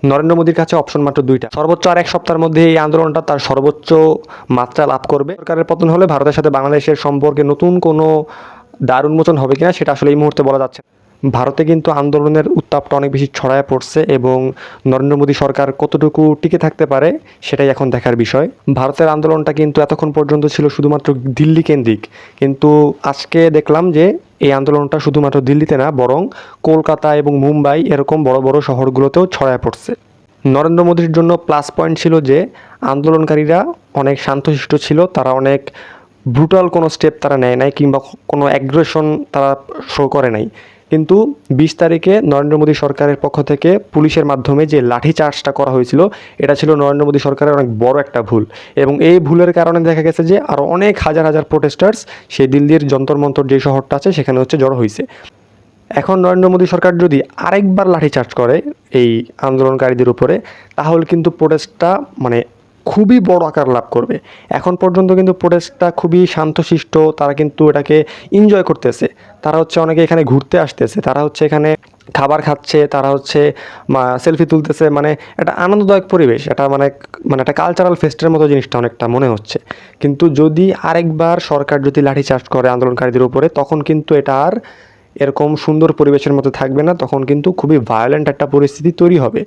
নরেন্দ্র মোদীর কাছে অপশন মাত্র দুইটা, সর্বোচ্চ আর এক সপ্তাহের মধ্যে এই আন্দোলনটা তার সর্বোচ্চ মাত্রা লাভ করবে। সরকারের পতন হলে ভারতের সাথে বাংলাদেশের সম্পর্কে নতুন কোনো দ্বার উন্মোচন হবে কিনা সেটা আসলে এই মুহূর্তে বলা যাচ্ছে না। ভারতে কিন্তু আন্দোলনের উত্তাপটা অনেক বেশি ছড়ায় পড়ছে এবং নরেন্দ্র মোদী সরকার কতটুকু টিকে থাকতে পারে সেটাই এখন দেখার বিষয়। ভারতের আন্দোলনটা কিন্তু এতক্ষণ পর্যন্ত ছিল শুধুমাত্র দিল্লি কেন্দ্রিক, কিন্তু আজকে দেখলাম যে এই আন্দোলনটা শুধুমাত্র দিল্লিতে না, বরং কলকাতা এবং মুম্বাই এরকম বড় বড় শহরগুলোতেও ছড়ায় পড়ছে। নরেন্দ্র মোদীর জন্য প্লাস পয়েন্ট ছিল যে আন্দোলনকারীরা অনেক শান্তশিষ্ট ছিল, তারা অনেক ব্রুটাল কোনো স্টেপ তারা নেয় নাই কিংবা কোনো অ্যাগ্রেশন তারা শো করে নাই। কিন্তু 20 তারিখে নরেন্দ্র মোদী সরকারের পক্ষ থেকে পুলিশের মাধ্যমে যে লাঠিচার্জটা করা হয়েছিল, এটা ছিল নরেন্দ্র মোদী সরকারের অনেক বড় একটা ভুল। এবং এই ভুলের কারণে দেখা গেছে যে আরও অনেক হাজার হাজার প্রোটেস্টার্স সেই দিল্লির যন্তর মন্তর যে শহরটা আছে সেখানে জড়ো হয়েছে। এখন নরেন্দ্র মোদী সরকার যদি আরেকবার লাঠিচার্জ করে এই আন্দোলনকারীদের উপরে, তাহলে কিন্তু প্রোটেস্টটা খুবই বড় আকার লাভ করবে। এখন পর্যন্ত কিন্তু প্রোটেস্টটা খুবই শান্তশিষ্ট, তারা কিন্তু এটাকে এনজয় করতেছে। তারা অনেকে এখানে ঘুরতে আসতেছে, তারা এখানে খাবার খাচ্ছে, তারা সেলফি তুলতেছে, একটা আনন্দদায়ক পরিবেশ, এটা একটা কালচারাল ফেস্টের মতো জিনিসটা অনেকটা মনে হচ্ছে। কিন্তু যদি আরেকবার সরকার যদি লাঠিচার্জ করে আন্দোলনকারীদের উপরে, তখন কিন্তু এটা আর এরকম সুন্দর পরিবেশের মধ্যে থাকবে না, তখন কিন্তু খুবই ভায়োলেন্ট একটা পরিস্থিতি তৈরি হবে।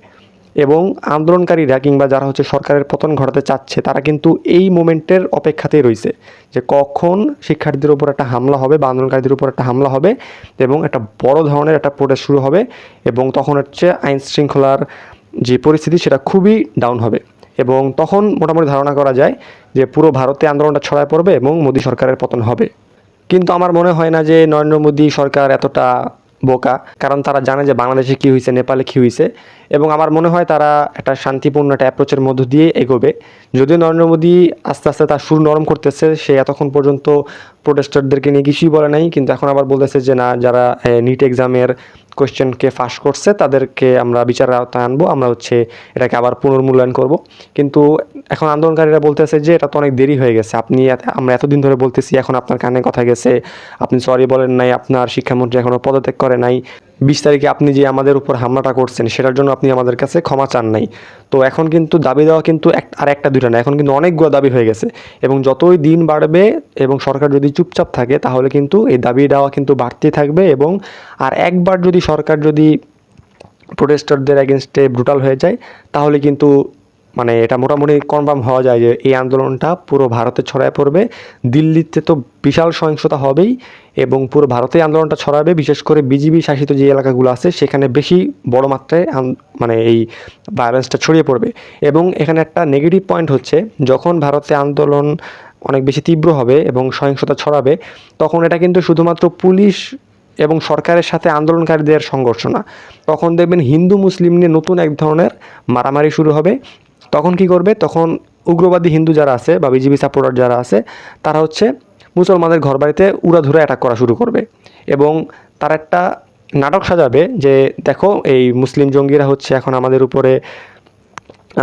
এবং আন্দোলনকারীরা কিংবা যারা সরকারের পতন ঘটাতে চাচ্ছে, তারা কিন্তু এই মোমেন্টের অপেক্ষাতেই রয়েছে যে কখন শিক্ষার্থীদের উপর একটা হামলা হবে বা আন্দোলনকারীদের উপর একটা হামলা হবে এবং একটা বড় ধরনের একটা প্রোটেস্ট শুরু হবে এবং তখন আইন শৃঙ্খলার যে পরিস্থিতি সেটা খুবই ডাউন হবে। এবং তখন মোটামুটি ধারণা করা যায় যে পুরো ভারতে আন্দোলনটা ছড়ায় পড়বে এবং মোদী সরকারের পতন হবে। কিন্তু আমার মনে হয় না যে নরেন্দ্র মোদী সরকার এতটা বোকা, কারণ তারা জানে যে বাংলাদেশে কী হয়েছে, নেপালে কী হয়েছে, এবং আমার মনে হয় তারা একটা শান্তিপূর্ণ একটা অ্যাপ্রোচের মধ্য দিয়ে এগোবে। যদিও নরেন্দ্র মোদী আস্তে আস্তে তার সুর নরম করতেছে, সে এতক্ষণ পর্যন্ত প্রোটেস্টারদেরকে নিয়ে কিছুই বলে নাই, কিন্তু এখন আবার বলতেছে যে না, যারা নিট এক্সামের কোয়েশ্চেনকে ফাঁস করছে তাদেরকে আমরা বিচারের আওতায় আনবো, আমরা এটাকে আবার পুনর্মূল্যায়ন করব। কিন্তু এখন আন্দোলনকারীরা বলতেছে যে এটা তো অনেক দেরি হয়ে গেছে, আমরা এতদিন ধরে বলতেছি, এখন আপনার কানে কথা গেছে, আপনি সরি বলেন নাই, আপনার শিক্ষামন্ত্রী এখনও পদত্যাগ করে নাই, 20 তারিখে আপনি যে আমাদের উপর হামলাটা করছেন সেটার জন্য আপনি আমাদের কাছে ক্ষমা চান নাই। তো এখন কিন্তু দাবি দেওয়া কিন্তু আর একটা দুইটা না, এখন কিন্তু অনেকগুলো দাবি হয়ে গেছে। এবং যতই দিন বাড়বে এবং সরকার যদি চুপচাপ থাকে, তাহলে কিন্তু এই দাবি দেওয়া কিন্তু বাড়তেই থাকবে। এবং আর একবার যদি সরকার প্রোটেস্টারদের এগেনস্টে ব্রুটাল হয়ে যায়, তাহলে কিন্তু এটা মোটামুটি কনফার্ম হওয়া যায় যে এই আন্দোলনটা পুরো ভারতে ছড়ায় পড়বে। দিল্লিতে তো বিশাল সহিংসতা হবেই এবং পুরো ভারতে আন্দোলনটা ছড়াবে, বিশেষ করে বিজিবি শাসিত যে এলাকাগুলো আছে সেখানে বেশি বড় মাত্রায় এই ভায়োলেন্সটা ছড়িয়ে পড়বে। এবং এখানে একটা নেগেটিভ পয়েন্ট হচ্ছে, যখন ভারতে আন্দোলন অনেক বেশি তীব্র হবে এবং সহিংসতা ছড়াবে, তখন এটা কিন্তু শুধুমাত্র পুলিশ এবং সরকারের সাথে আন্দোলনকারীদের সংঘর্ষ না, তখন দেখবেন হিন্দু মুসলিম নিয়ে নতুন এক ধরনের মারামারি শুরু হবে। তখন কি করবে, তখন উগ্রবাদী হিন্দু যারা আছে বা বিজেপি সাপোর্টার যারা আছে, তারা মুসলমানদের ঘরবাড়িতে উড়াধুরা অ্যাটাক করা শুরু করবে এবং তারা একটা নাটক সাজাবে যে দেখো, এই মুসলিম জঙ্গিরা এখন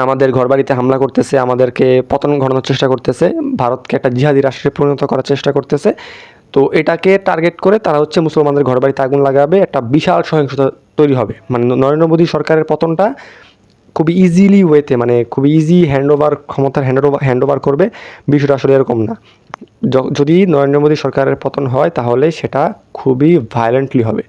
আমাদের ঘরবাড়িতে হামলা করতেছে, আমাদেরকে পতন ঘটানোর চেষ্টা করতেছে, ভারতকে একটা জিহাদি রাষ্ট্রে পরিণত করার চেষ্টা করতেছে। তো এটাকে টার্গেট করে তারা মুসলমানদের ঘরবাড়িতে আগুন লাগাবে, একটা বিশাল সহিংসতা তৈরি হবে। নরেন্দ্র মোদী সরকারের পতনটা খুবই ইজিলি ওয়েতে, খুবই ইজি ক্ষমতার হ্যান্ড ওভার করবে। বিষয়টা আসলে এরকম না। যদি নরেন্দ্র মোদী সরকারের পতন হয়, তাহলে সেটা খুবই ভায়োলেন্টলি হবে।